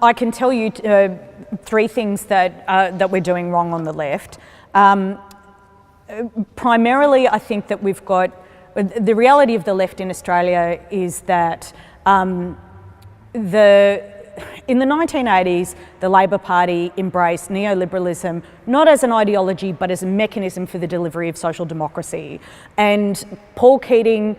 I can tell you three things that we're doing wrong on the left. Primarily, I think that we've got the reality of the left in Australia is that in the 1980s, the Labor Party embraced neoliberalism not as an ideology but as a mechanism for the delivery of social democracy. And Paul Keating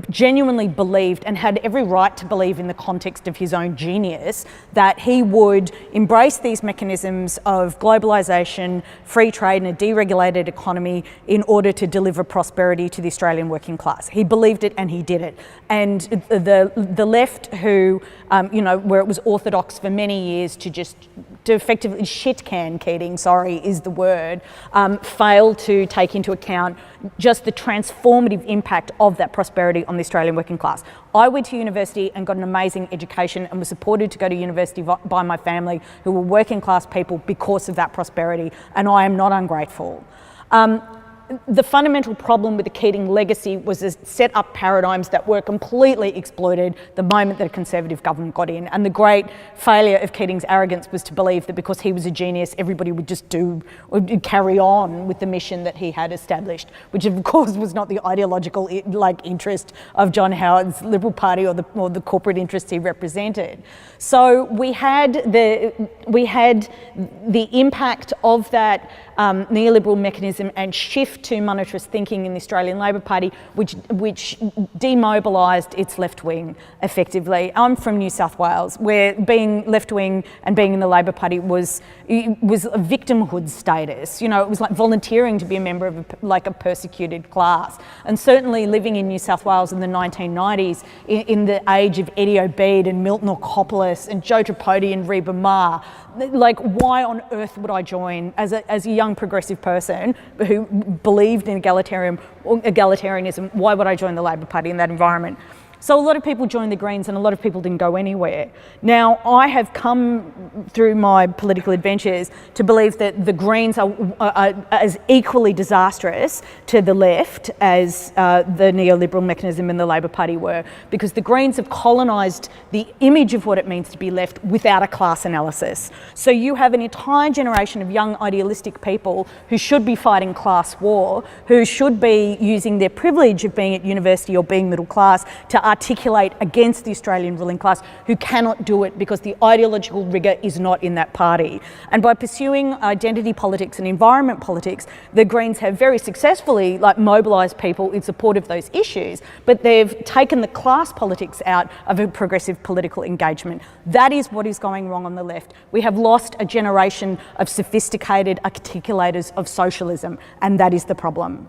genuinely believed, and had every right to believe in the context of his own genius, that he would embrace these mechanisms of globalisation, free trade and a deregulated economy in order to deliver prosperity to the Australian working class. He believed it and he did it. And the left, who, where it was orthodox for many years to effectively shit can Keating, sorry is the word, failed to take into account just the transformative impact of that prosperity on the Australian working class. I went to university and got an amazing education and was supported to go to university by my family, who were working class people, because of that prosperity, and I am not ungrateful. The fundamental problem with the Keating legacy was to set up paradigms that were completely exploited the moment that a Conservative government got in. And the great failure of Keating's arrogance was to believe that because he was a genius, everybody would just carry on with the mission that he had established, which of course was not the ideological interest of John Howard's Liberal Party or the corporate interests he represented. So we had the impact of that neoliberal mechanism and shift to monetarist thinking in the Australian Labor Party, which demobilised its left wing effectively. I'm from New South Wales, where being left wing and being in the Labor Party was a victimhood status. It was like volunteering to be a member of a persecuted class. And certainly living in New South Wales in the 1990s, in the age of Eddie Obeid and Milton Orkopoulos and Joe Tripodi and Reba Ma, why on earth would I join as a young progressive person who believed in egalitarianism? Why would I join the Labor Party in that environment? So a lot of people joined the Greens and a lot of people didn't go anywhere. Now, I have come through my political adventures to believe that the Greens are as equally disastrous to the left as the neoliberal mechanism in the Labor Party were, because the Greens have colonised the image of what it means to be left without a class analysis. So you have an entire generation of young idealistic people who should be fighting class war, who should be using their privilege of being at university or being middle class to articulate against the Australian ruling class, who cannot do it because the ideological rigour is not in that party. And by pursuing identity politics and environment politics, the Greens have very successfully mobilised people in support of those issues, but they've taken the class politics out of a progressive political engagement. That is what is going wrong on the left. We have lost a generation of sophisticated articulators of socialism, and that is the problem.